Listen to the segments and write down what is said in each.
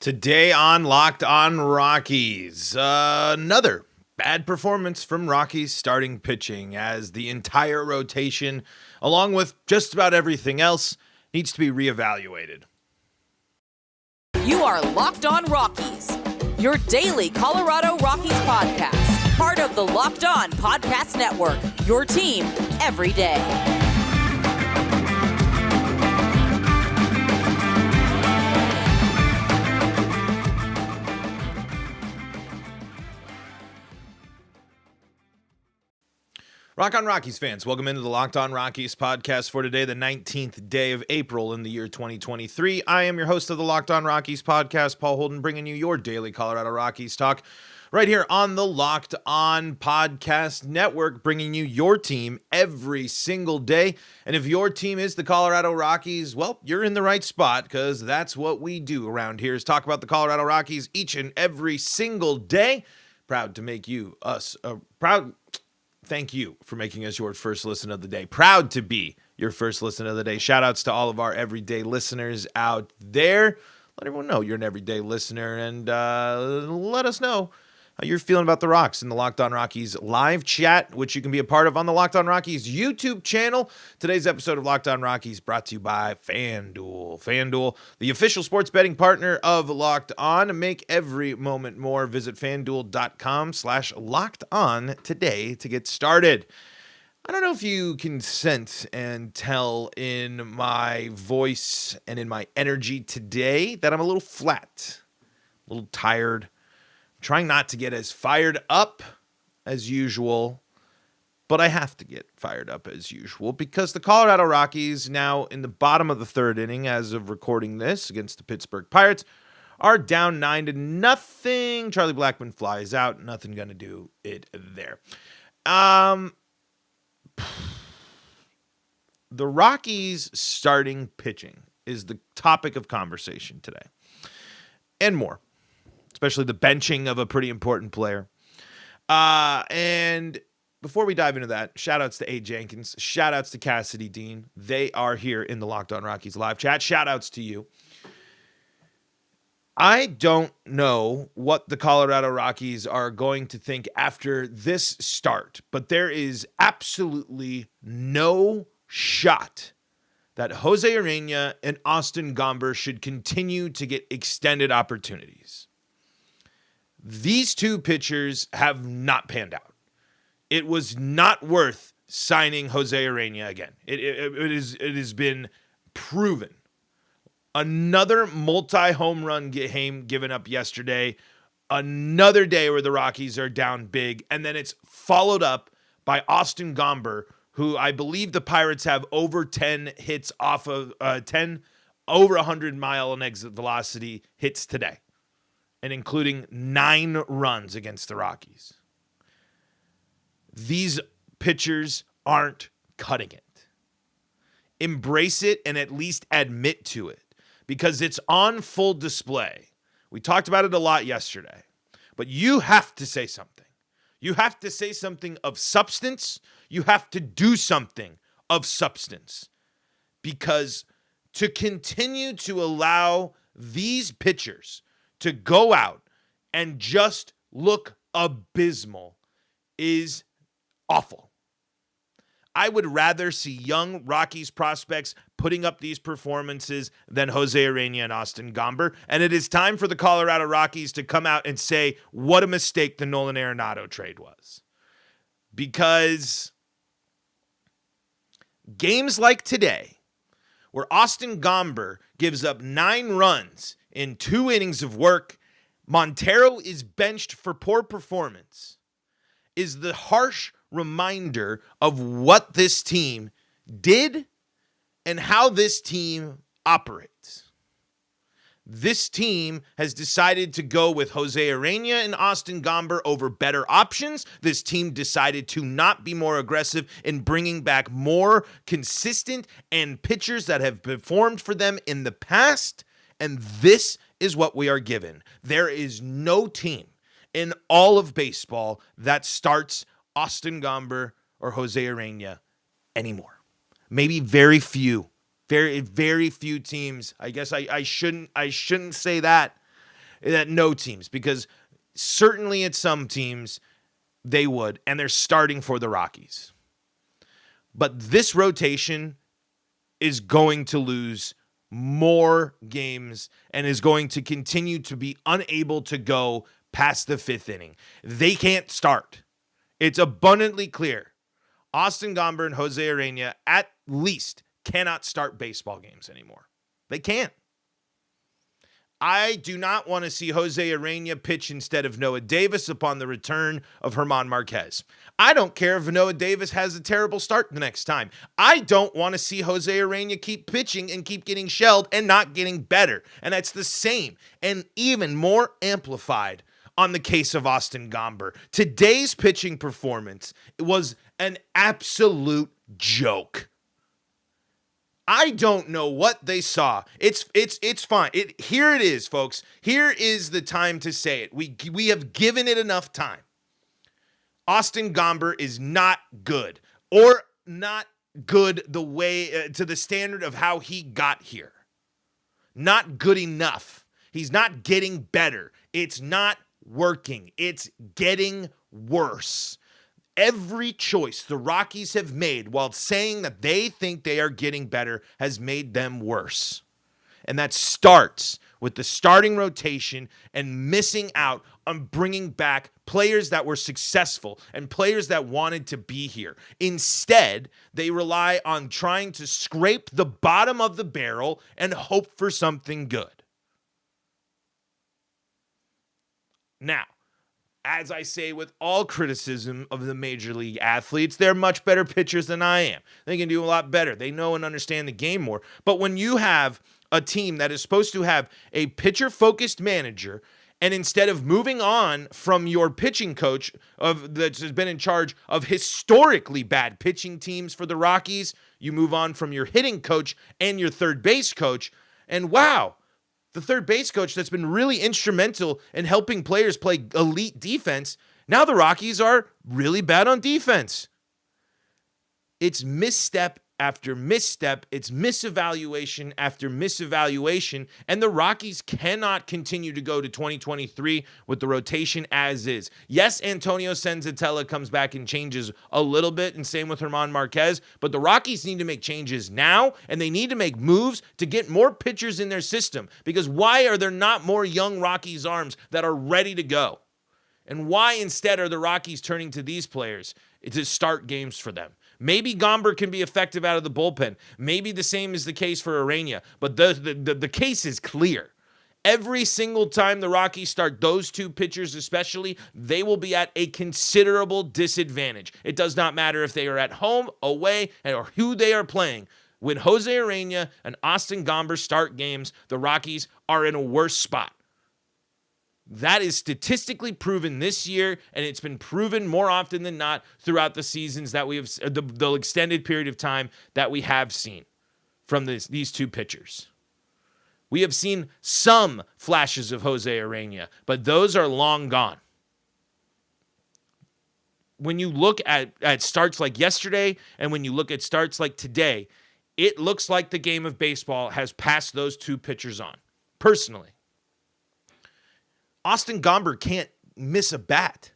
Today on Locked On Rockies, another bad performance from Rockies starting pitching as the entire rotation, along with just about everything else, needs to be reevaluated. You are Locked On Rockies, your daily Colorado Rockies podcast, part of the Locked On Podcast Network, your team every day. Rock on Rockies fans, welcome into the Locked On Rockies podcast for today, the 19th day of April in the year 2023. I am your host of the Locked On Rockies podcast, Paul Holden, bringing you your daily Colorado Rockies talk right here on the Locked On Podcast Network, bringing you your team every single day. And if your team is the Colorado Rockies, well, you're in the right spot because that's what we do around here is talk about the Colorado Rockies each and every single day. Proud to make you, Thank you for making us your first listen of the day. Proud to be your first listen of the day. Shout outs to all of our everyday listeners out there. Let everyone know you're an everyday listener and let us know how you're feeling about the Rocks in the Locked On Rockies live chat, which you can be a part of on the Locked On Rockies YouTube channel. Today's episode of Locked On Rockies brought to you by FanDuel. FanDuel, the official sports betting partner of Locked On. Make every moment more. Visit FanDuel.com/LockedOn today to get started. I don't know if you can sense and tell in my voice and in my energy today that I'm a little flat, a little tired. Trying not to get as fired up as usual, but I have to get fired up as usual because the Colorado Rockies, now in the bottom of the third inning as of recording this against the Pittsburgh Pirates, are down 9-0. Charlie Blackmon flies out. Nothing going to do it there. The Rockies starting pitching is the topic of conversation today, and more. Especially the benching of a pretty important player. And before we dive into that, shout-outs to A. Jenkins. Shout-outs to Cassidy Dean. They are here in the Locked On Rockies live chat. Shout-outs to you. I don't know what the Colorado Rockies are going to think after this start, but there is absolutely no shot that José Ureña and Austin Gomber should continue to get extended opportunities. These two pitchers have not panned out. It was not worth signing José Ureña again. It has been proven. Another multi-home run game given up yesterday. Another day where the Rockies are down big. And then it's followed up by Austin Gomber, who I believe the Pirates have over 10 hits off of 10 over 100 mile an exit velocity hits today, and including 9 runs against the Rockies. These pitchers aren't cutting it. Embrace it and at least admit to it because it's on full display. We talked about it a lot yesterday, but you have to say something. You have to say something of substance. You have to do something of substance because to continue to allow these pitchers to go out and just look abysmal is awful. I would rather see young Rockies prospects putting up these performances than José Ureña and Austin Gomber. And it is time for the Colorado Rockies to come out and say what a mistake the Nolan Arenado trade was. Because games like today, where Austin Gomber gives up 9 runs in 2 innings of work, Montero is benched for poor performance, is the harsh reminder of what this team did and how this team operates. This team has decided to go with José Ureña and Austin Gomber over better options. This team decided to not be more aggressive in bringing back more consistent and pitchers that have performed for them in the past. And this is what we are given. There is no team in all of baseball that starts Austin Gomber or José Ureña anymore. Maybe very few. Very few teams. I guess I shouldn't say that. that no teams, because certainly at some teams they would, and they're starting for the Rockies. But this rotation is going to lose more games and is going to continue to be unable to go past the 5th inning. They can't start. It's abundantly clear. Austin Gomber and José Ureña at least cannot start baseball games anymore. They can't. I do not want to see José Ureña pitch instead of Noah Davis upon the return of Germán Marquez. I don't care if Noah Davis has a terrible start the next time. I don't want to see José Ureña keep pitching and keep getting shelled and not getting better. And that's the same and even more amplified on the case of Austin Gomber. Today's pitching performance was an absolute joke. I don't know what they saw. It's fine. Here it is, folks. Here is the time to say it. We have given it enough time. Austin Gomber is not good, or not good the way to the standard of how he got here. Not good enough. He's not getting better. It's not working. It's getting worse. Every choice the Rockies have made while saying that they think they are getting better has made them worse. And that starts with the starting rotation and missing out on bringing back players that were successful and players that wanted to be here. Instead, they rely on trying to scrape the bottom of the barrel and hope for something good. Now, as I say with all criticism of the major league athletes, they're much better pitchers than I am. They can do a lot better. They know and understand the game more. But when you have a team that is supposed to have a pitcher-focused manager, and instead of moving on from your pitching coach that has been in charge of historically bad pitching teams for the Rockies, you move on from your hitting coach and your third base coach, and wow, the third base coach that's been really instrumental in helping players play elite defense, now the Rockies are really bad on defense. It's misstep after misstep. It's misevaluation after misevaluation. And the Rockies cannot continue to go to 2023 with the rotation as is. Yes, Antonio Senzatella comes back and changes a little bit, and same with Germán Marquez. But the Rockies need to make changes now, and they need to make moves to get more pitchers in their system. Because why are there not more young Rockies arms that are ready to go? And why instead are the Rockies turning to these players to start games for them? Maybe Gomber can be effective out of the bullpen. Maybe the same is the case for Ureña. But the case is clear. Every single time the Rockies start those two pitchers especially, they will be at a considerable disadvantage. It does not matter if they are at home, away, or who they are playing. When José Ureña and Austin Gomber start games, the Rockies are in a worse spot. That is statistically proven this year, and it's been proven more often than not throughout the seasons that we have, the extended period of time that we have seen from these two pitchers. We have seen some flashes of José Ureña, but those are long gone. When you look at starts like yesterday, and when you look at starts like today, it looks like the game of baseball has passed those two pitchers on, personally. Austin Gomber can't miss a bat.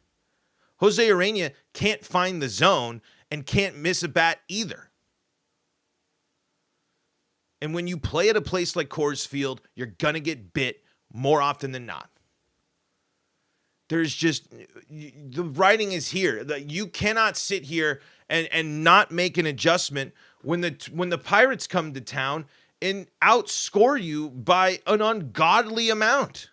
José Ureña can't find the zone and can't miss a bat either. And when you play at a place like Coors Field, you're going to get bit more often than not. There's just, the writing is here. You cannot sit here and not make an adjustment when the Pirates come to town and outscore you by an ungodly amount.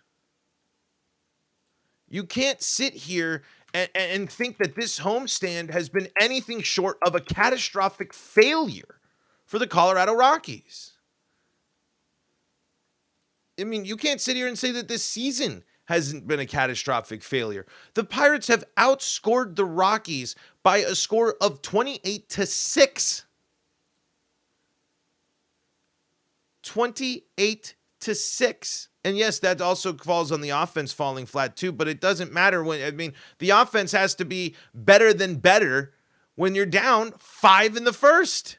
You can't sit here and think that this homestand has been anything short of a catastrophic failure for the Colorado Rockies. I mean, you can't sit here and say that this season hasn't been a catastrophic failure. The Pirates have outscored the Rockies by a score of 28-6. 28-6. And yes, that also falls on the offense falling flat too, but it doesn't matter the offense has to be better than better when you're down 5 in the first.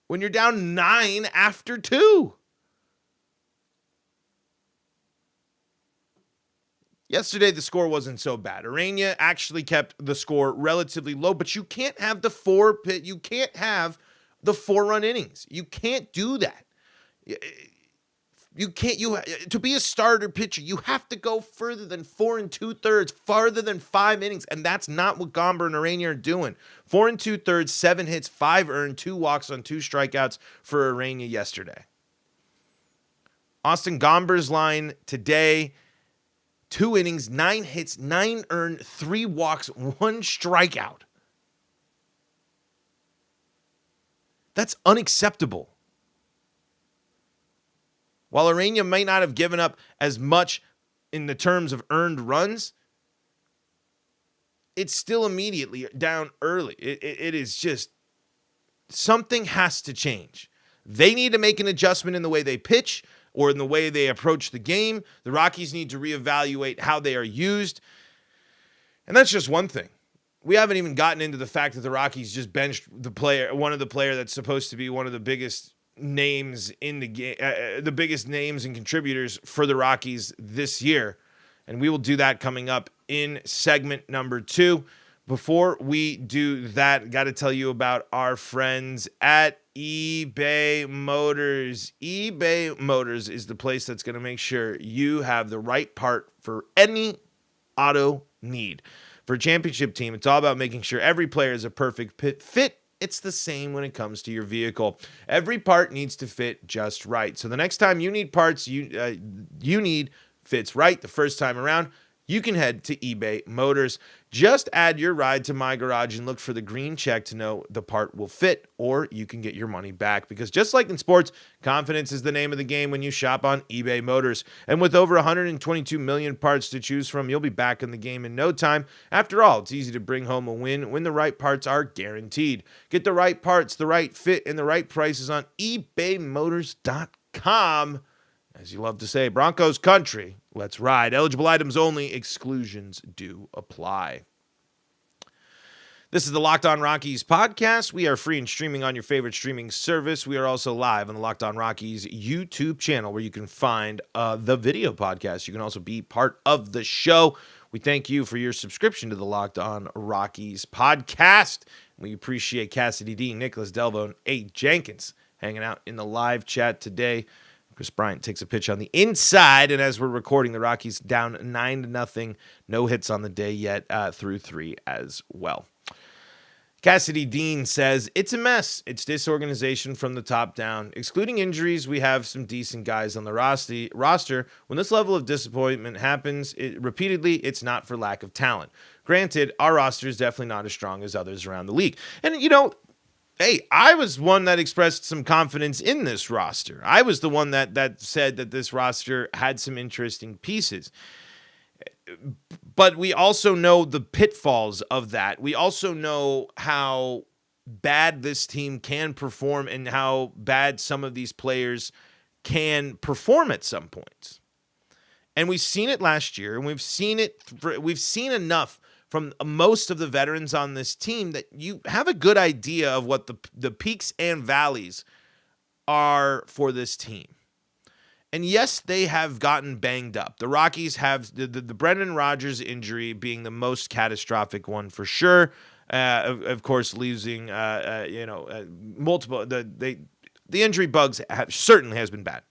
When you're down 9 after 2. Yesterday, the score wasn't so bad. Ureña actually kept the score relatively low, but you can't have the 4-run innings. You can't do that. To be a starter pitcher, you have to go further than 4 2/3, farther than 5 innings, and that's not what Gomber and Ureña are doing. 4 2/3, 7 hits, 5 earned, 2 walks on 2 strikeouts for Ureña yesterday. Austin Gomber's line today: 2 innings, 9 hits, 9 earned, 3 walks, 1 strikeout. That's unacceptable. While Ureña might not have given up as much in the terms of earned runs, it's still immediately down early. It is just, something has to change. They need to make an adjustment in the way they pitch or in the way they approach the game. The Rockies need to reevaluate how they are used. And that's just one thing. We haven't even gotten into the fact that the Rockies just benched one of the player that's supposed to be one of the biggest names in the game, the biggest names and contributors for the Rockies this year. And we will do that coming up in segment number 2. Before we do that, got to tell you about our friends at eBay Motors. eBay Motors is the place that's going to make sure you have the right part for any auto need. For a championship team, it's all about making sure every player is a perfect fit. It's the same when it comes to your vehicle. Every part needs to fit just right. So the next time you need parts you need fits right the first time around, you can head to eBay Motors. Just add your ride to My Garage and look for the green check to know the part will fit, or you can get your money back. Because just like in sports, confidence is the name of the game when you shop on eBay Motors. And with over 122 million parts to choose from, you'll be back in the game in no time. After all, it's easy to bring home a win when the right parts are guaranteed. Get the right parts, the right fit, and the right prices on ebaymotors.com. As you love to say, Broncos country, let's ride. Eligible items only. Exclusions do apply. This is the Locked On Rockies podcast. We are free and streaming on your favorite streaming service. We are also live on the Locked On Rockies YouTube channel, where you can find the video podcast. You can also be part of the show. We thank you for your subscription to the Locked On Rockies podcast. We appreciate Cassidy D, Nicholas Delvo, and A. Jenkins hanging out in the live chat today. Chris Bryant takes a pitch on the inside, and as we're recording, the Rockies down 9-0. No hits on the day yet, through 3 as well. Cassidy Dean says, it's a mess. It's disorganization from the top down. Excluding injuries, we have some decent guys on the roster. When this level of disappointment happens repeatedly, it's not for lack of talent. Granted, our roster is definitely not as strong as others around the league. And, hey, I was one that expressed some confidence in this roster. I was the one that said that this roster had some interesting pieces. But we also know the pitfalls of that. We also know how bad this team can perform and how bad some of these players can perform at some points. And we've seen it last year, and we've seen enough from most of the veterans on this team that you have a good idea of what the peaks and valleys are for this team. And yes, they have gotten banged up. The Rockies have the Brendan Rodgers injury being the most catastrophic one for sure. Of course, losing multiple the injury bugs certainly has been bad.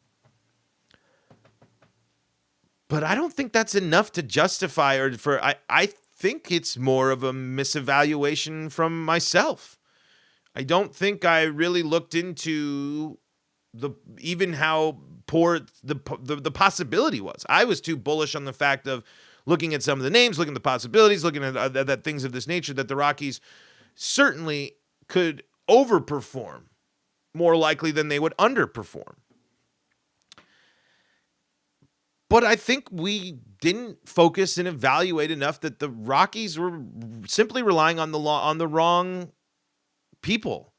But I don't think that's enough to justify I think it's more of a misevaluation from myself. I don't think I really looked into even how poor the possibility was. I was too bullish on the fact of looking at some of the names, looking at the possibilities, looking at things of this nature, that the Rockies certainly could overperform more likely than they would underperform. But I think we didn't focus and evaluate enough that the Rockies were simply relying on the wrong people.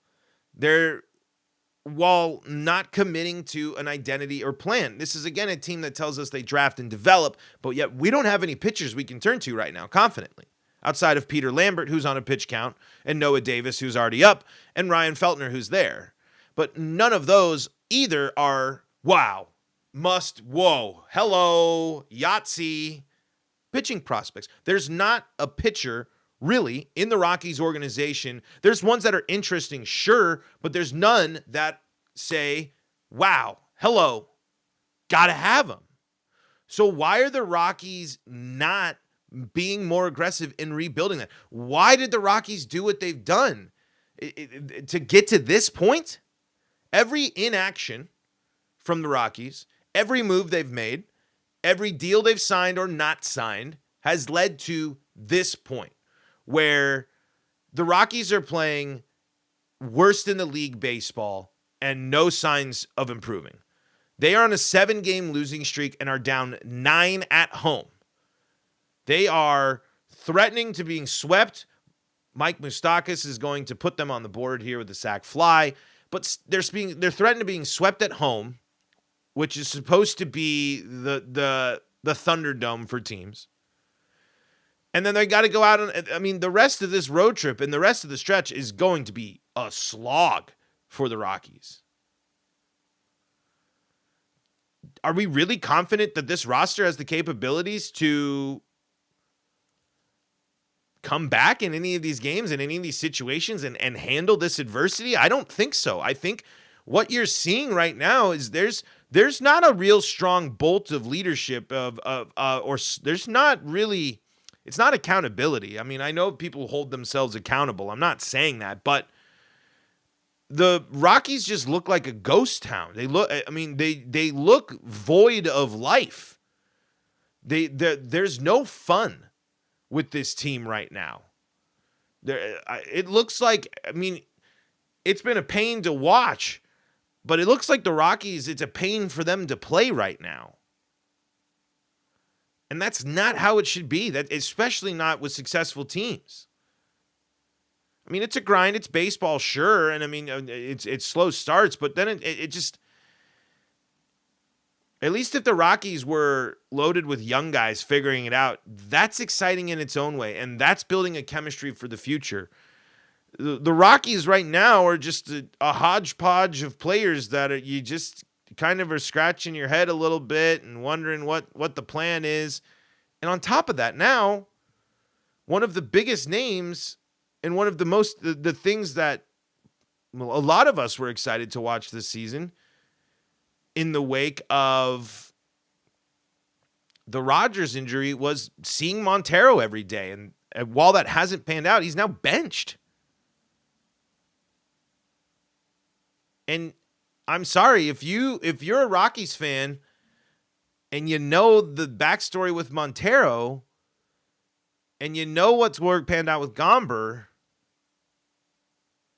While not committing to an identity or plan. This is, again, a team that tells us they draft and develop, but yet we don't have any pitchers we can turn to right now confidently, outside of Peter Lambert, who's on a pitch count, and Noah Davis, who's already up, and Ryan Feltner, who's there. But none of those either are, wow, must, whoa, hello, Yahtzee, pitching prospects. There's not a pitcher really in the Rockies organization. There's ones that are interesting, sure, but there's none that say, wow, hello, gotta have them. So why are the Rockies not being more aggressive in rebuilding that? Why did the Rockies do what they've done to get to this point? Every inaction from the Rockies, every move they've made, every deal they've signed or not signed has led to this point where the Rockies are playing worst in the league baseball and no signs of improving. They are on a 7-game losing streak and are down 9 at home. They are threatening to being swept. Mike Moustakas is going to put them on the board here with the sac fly, but they're threatened to being swept at home, which is supposed to be the Thunderdome for teams. And then they got to go out and, the rest of this road trip and the rest of the stretch is going to be a slog for the Rockies. Are we really confident that this roster has the capabilities to come back in any of these games, in any of these situations, and handle this adversity? I don't think so. I think what you're seeing right now is there's not a real strong bolt of leadership or there's not really, it's not accountability. I mean, I know people hold themselves accountable. I'm not saying that, but the Rockies just look like a ghost town. They look void of life. There's no fun with this team right now. It looks like, it's been a pain to watch, but it looks like the Rockies, it's a pain for them to play right now. And that's not how it should be, especially not with successful teams. It's a grind. It's baseball, sure. And it's slow starts, but then it just, at least if the Rockies were loaded with young guys figuring it out, that's exciting in its own way. And that's building a chemistry for the future. The Rockies right now are just a hodgepodge of players that you just kind of are scratching your head a little bit and wondering what the plan is. And on top of that, now, one of the biggest names and one of the things that a lot of us were excited to watch this season in the wake of the Rodgers injury was seeing Montero every day. And while that hasn't panned out, he's now benched. And I'm sorry, if you're a Rockies fan and you know the backstory with Montero and you know what's panned out with Gomber,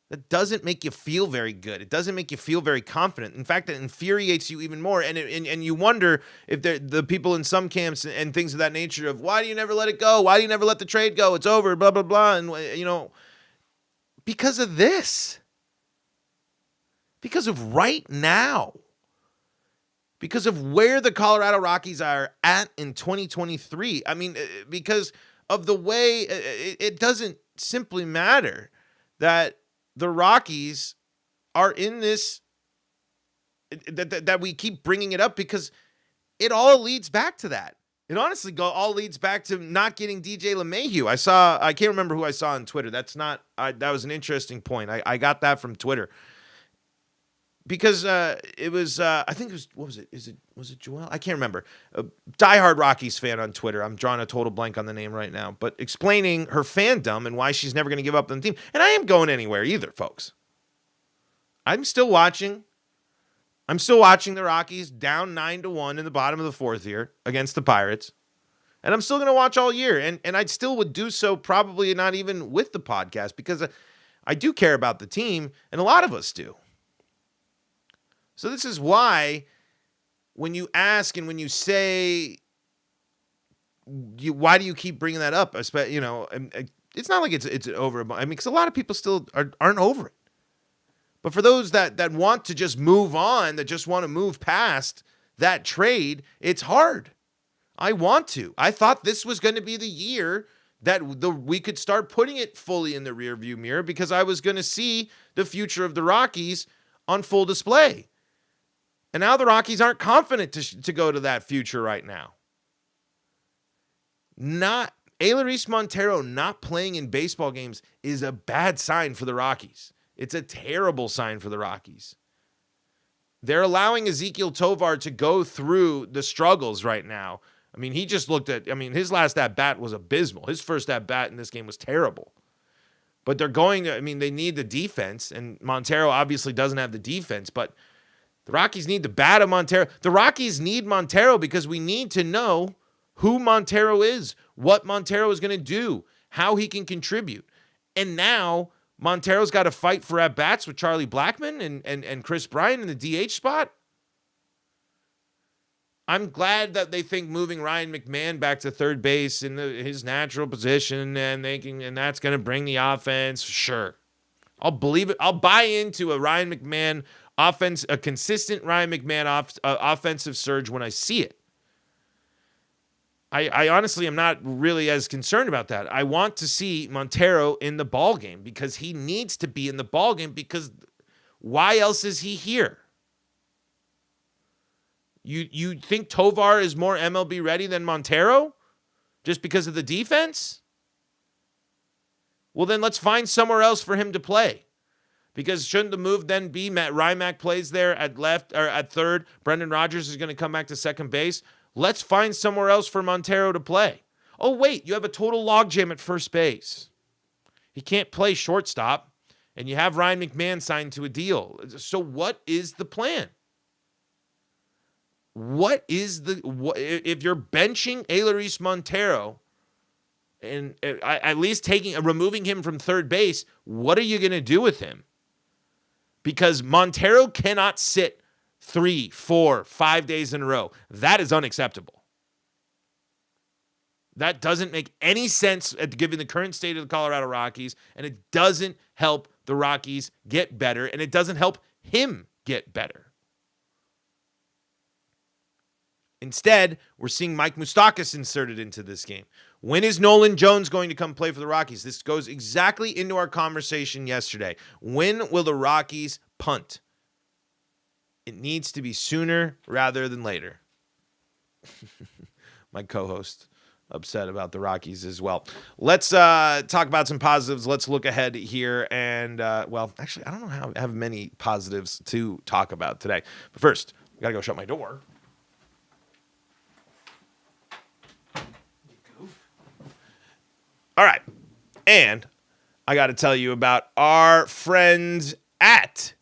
that doesn't make you feel very good. It doesn't make you feel very confident. In fact, it infuriates you even more. And you wonder if the people in some camps and things of that nature of, why do you never let it go? Why do you never let the trade go? It's over, blah, blah, blah. And, because of this. Because of right now. Because of where the Colorado Rockies are at in 2023. Because of the way it doesn't simply matter that the Rockies are in this, that we keep bringing it up, because it all leads back to that. It honestly all leads back to not getting DJ LeMahieu. I can't remember who I saw on Twitter. That was an interesting point. I got that from Twitter. Because it was, I think it was, what was it? Was it Joelle? I can't remember. A diehard Rockies fan on Twitter. I'm drawing a total blank on the name right now. But explaining her fandom and why she's never going to give up on the team. And I ain't going anywhere either, folks. I'm still watching. I'm still watching the Rockies down 9-1 in the bottom of the fourth here against the Pirates. And I'm still going to watch all year. And I still would do so probably not even with the podcast, because I do care about the team, and a lot of us do. So this is why when you ask and when you say, why do you keep bringing that up? It's not like it's over. Because a lot of people still aren't over it. But for those that want to just move on, that just want to move past that trade, it's hard. I want to. I thought this was going to be the year that we could start putting it fully in the rearview mirror, because I was going to see the future of the Rockies on full display. And now the Rockies aren't confident to go to that future right now. Elehuris Montero not playing in baseball games is a bad sign for the Rockies. It's a terrible sign for the Rockies. They're allowing Ezequiel Tovar to go through the struggles right now. I mean, he just his last at-bat was abysmal. His first at-bat in this game was terrible. But they need the defense, and Montero obviously doesn't have the defense, but the Rockies need the bat of Montero. The Rockies need Montero because we need to know who Montero is, what Montero is going to do, how he can contribute. And now Montero's got to fight for at-bats with Charlie Blackmon and Chris Bryant in the DH spot. I'm glad that they think moving Ryan McMahon back to third base in his natural position and that's going to bring the offense. Sure. I'll believe it. I'll buy into a Ryan McMahon offense, a consistent Ryan McMahon offensive surge when I see it. I honestly am not really as concerned about that. I want to see Montero in the ball game because he needs to be in the ball game because why else is he here? You think Tovar is more MLB ready than Montero just because of the defense? Well, then let's find somewhere else for him to play. Because shouldn't the move then be Matt Rymack plays there at left or at third? Brendan Rodgers is going to come back to second base. Let's find somewhere else for Montero to play. Oh, wait, you have a total logjam at first base. He can't play shortstop, and you have Ryan McMahon signed to a deal. So what is the plan? If you're benching Elehuris Montero and at least removing him from third base, what are you going to do with him? Because Montero cannot sit 3, 4, 5 days in a row. That is unacceptable. That doesn't make any sense given the current state of the Colorado Rockies, and it doesn't help the Rockies get better, and it doesn't help him get better. Instead, we're seeing Mike Moustakas inserted into this game. When is Nolan Jones going to come play for the Rockies? This goes exactly into our conversation yesterday. When will the Rockies punt? It needs to be sooner rather than later. My co-host upset about the Rockies as well. Let's talk about some positives. Let's look ahead here. And, actually, I don't know how I have many positives to talk about today. But first, I got to go shut my door. All right, and I got to tell you about our friends at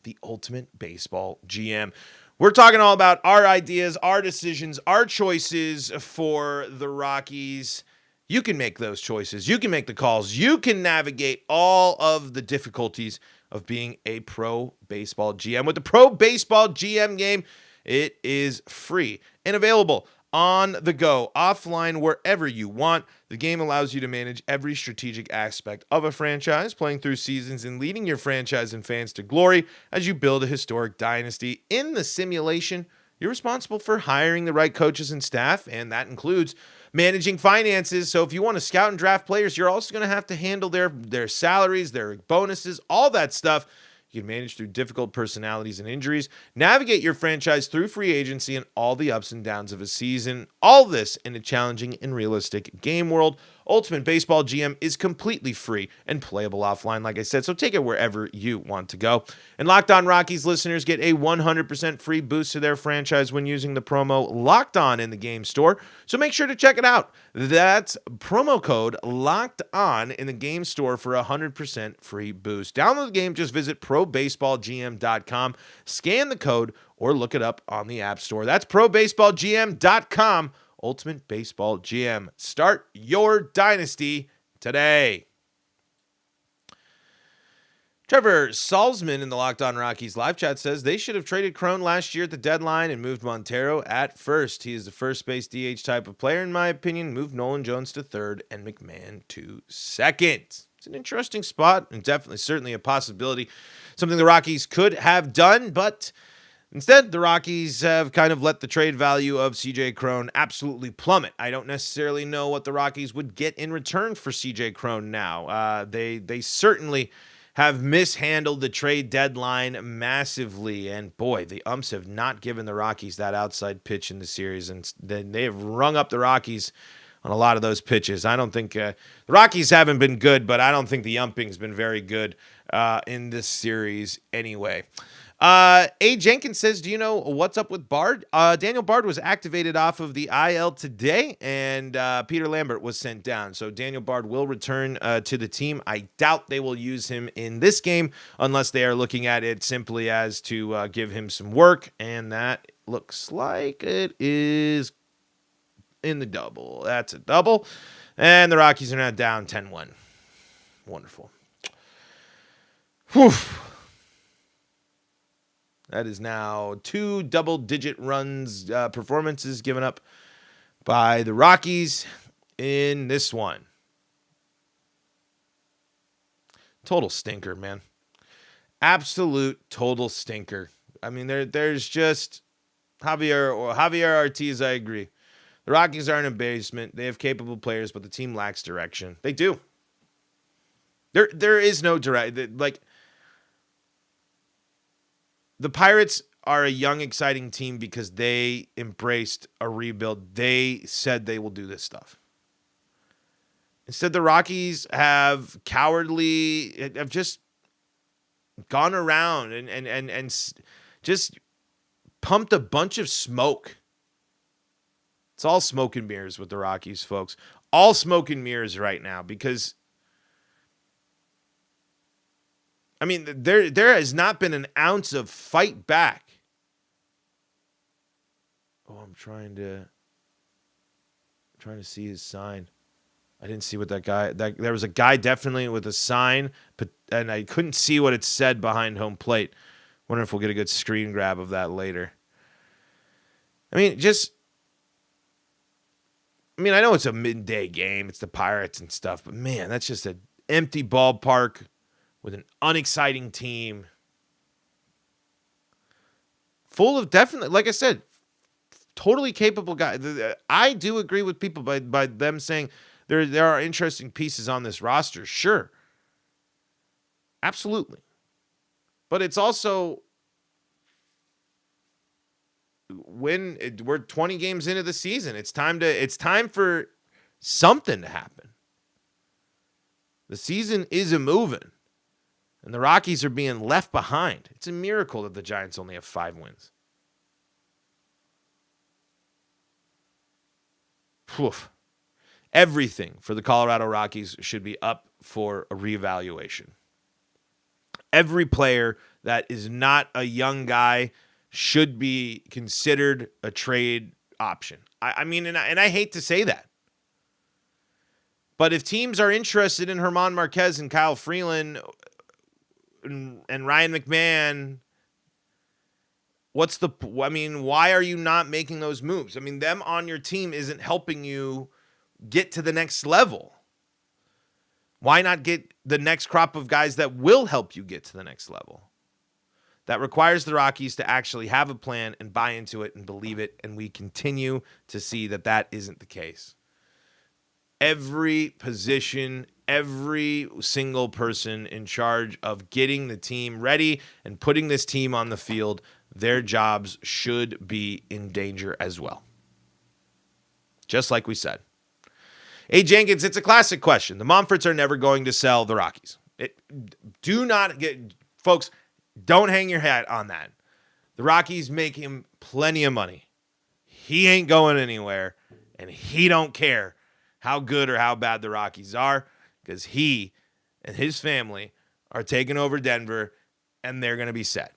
the Ultimate Baseball GM. We're talking all about our ideas, our decisions, our choices for the Rockies. You can make those choices. You can make the calls. You can navigate all of the difficulties of being a pro baseball GM. With the Pro Baseball GM game, it is free and available on the go, offline, wherever you want. The game allows you to manage every strategic aspect of a franchise, playing through seasons and leading your franchise and fans to glory as you build a historic dynasty. In the simulation, you're responsible for hiring the right coaches and staff, and that includes managing finances. So if you want to scout and draft players, you're also going to have to handle their salaries, their bonuses, all that stuff. You can manage through difficult personalities and injuries, navigate your franchise through free agency and all the ups and downs of a season. All this in a challenging and realistic game world. Ultimate Baseball GM is completely free and playable offline, like I said, so take it wherever you want to go. And Locked On Rockies listeners get a 100% free boost to their franchise when using the promo Locked On in the game store, so make sure to check it out. That's promo code Locked On in the game store for a 100% free boost. Download the game, just visit probaseballgm.com, scan the code, or look it up on the App Store. That's probaseballgm.com. Ultimate Baseball GM. Start your dynasty today. Trevor Salzman in the Locked On Rockies live chat says they should have traded Cron last year at the deadline and moved Montero at first. He is the first base DH type of player, in my opinion. Moved Nolan Jones to third and McMahon to second. It's an interesting spot and certainly a possibility. Something the Rockies could have done, but instead, the Rockies have kind of let the trade value of C.J. Cron absolutely plummet. I don't necessarily know what the Rockies would get in return for C.J. Cron now. They certainly have mishandled the trade deadline massively. And boy, the umps have not given the Rockies that outside pitch in the series. And they have rung up the Rockies on a lot of those pitches. I don't think the Rockies haven't been good, but I don't think the umping's been very good in this series anyway. A. Jenkins says, do you know what's up with Bard? Daniel Bard was activated off of the IL today, and Peter Lambert was sent down. So Daniel Bard will return to the team. I doubt they will use him in this game unless they are looking at it simply as to give him some work, and that looks like it is in the double. That's a double, and the Rockies are now down 10-1. Wonderful. Whew. That is now 2 double-digit runs performances given up by the Rockies in this one. Total stinker, man. Absolute total stinker. I mean, there's just Javier Ortiz, I agree. The Rockies are in a basement. They have capable players, but the team lacks direction. They do. There is no direct, like, the Pirates are a young, exciting team because they embraced a rebuild. They said they will do this stuff. Instead, the Rockies have just gone around and just pumped a bunch of smoke. It's all smoke and mirrors with the Rockies, folks. All smoke and mirrors right now because, I mean, there has not been an ounce of fight back. Oh, I'm trying to see his sign. I didn't see what that guy. There was a guy definitely with a sign, and I couldn't see what it said behind home plate. Wonder if we'll get a good screen grab of that later. I mean, I know it's a midday game. It's the Pirates and stuff, but man, that's just an empty ballpark with an unexciting team. Full of definitely, like I said, totally capable guys. I do agree with people by them saying there are interesting pieces on this roster. Sure. Absolutely. But it's also we're 20 games into the season. It's time for something to happen. The season is a-moving. And the Rockies are being left behind. It's a miracle that the Giants only have 5 wins. Poof. Everything for the Colorado Rockies should be up for a reevaluation. Every player that is not a young guy should be considered a trade option. I mean, and I hate to say that. But if teams are interested in German Marquez and Kyle Freeland and Ryan McMahon, why are you not making those moves? I mean, them on your team isn't helping you get to the next level. Why not get the next crop of guys that will help you get to the next level? That requires the Rockies to actually have a plan and buy into it and believe it, and we continue to see that isn't the case. Every position, every single person in charge of getting the team ready and putting this team on the field, their jobs should be in danger as well. Just like we said. Hey, Jenkins, it's a classic question. The Monforts are never going to sell the Rockies. Folks, don't hang your hat on that. The Rockies make him plenty of money. He ain't going anywhere, and he don't care how good or how bad the Rockies are, because he and his family are taking over Denver, and they're going to be set.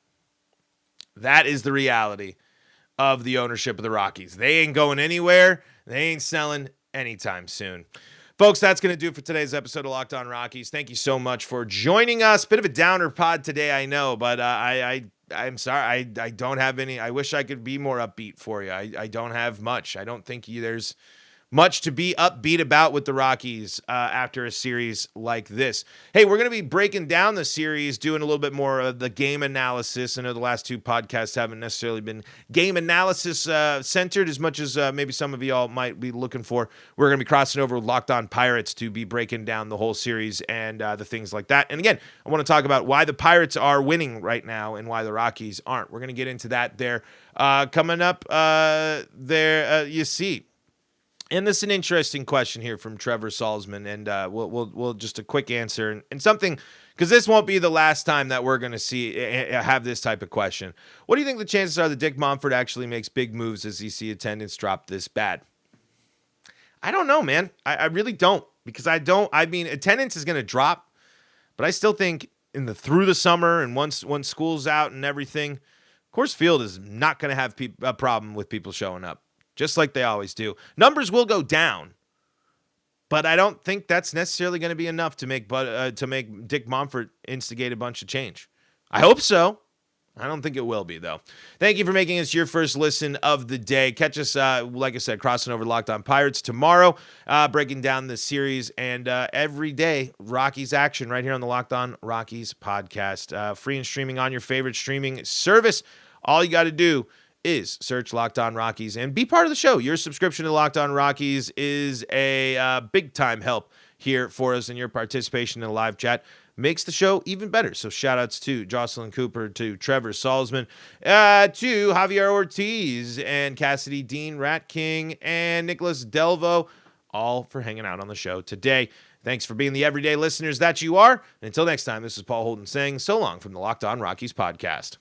That is the reality of the ownership of the Rockies. They ain't going anywhere. They ain't selling anytime soon. Folks, that's going to do it for today's episode of Locked On Rockies. Thank you so much for joining us. Bit of a downer pod today, I know, but I'm sorry. I don't have any. I wish I could be more upbeat for you. I don't have much. I don't think there's much to be upbeat about with the Rockies after a series like this. Hey, we're going to be breaking down the series, doing a little bit more of the game analysis. I know the last two podcasts haven't necessarily been game analysis centered as much as maybe some of y'all might be looking for. We're going to be crossing over with Locked On Pirates to be breaking down the whole series and the things like that. And again, I want to talk about why the Pirates are winning right now and why the Rockies aren't. We're going to get into that there. Coming up you see. And this is an interesting question here from Trevor Salzman, and we'll just a quick answer and something, because this won't be the last time that we're going to have this type of question. What do you think the chances are that Dick Monfort actually makes big moves as you see attendance drop this bad? I don't know, man. I really don't, because I mean, attendance is going to drop, but I still think through the summer and once school's out and everything, Coors Field is not going to have a problem with people showing up. Just like they always do. Numbers will go down, but I don't think that's necessarily going to be enough to make Dick Monfort instigate a bunch of change. I hope so. I don't think it will be, though. Thank you for making us your first listen of the day. Catch us, like I said, crossing over Locked On Pirates tomorrow, breaking down the series, and every day, Rockies action right here on the Locked On Rockies podcast. Free and streaming on your favorite streaming service. All you got to do is search Locked On Rockies and be part of the show. Your subscription to Locked On Rockies is a big-time help here for us, and your participation in the live chat makes the show even better. So shout-outs to Jocelyn Cooper, to Trevor Salzman, to Javier Ortiz, and Cassidy Dean, Rat King, and Nicholas Delvo, all for hanging out on the show today. Thanks for being the everyday listeners that you are. And until next time, this is Paul Holden saying so long from the Locked On Rockies podcast.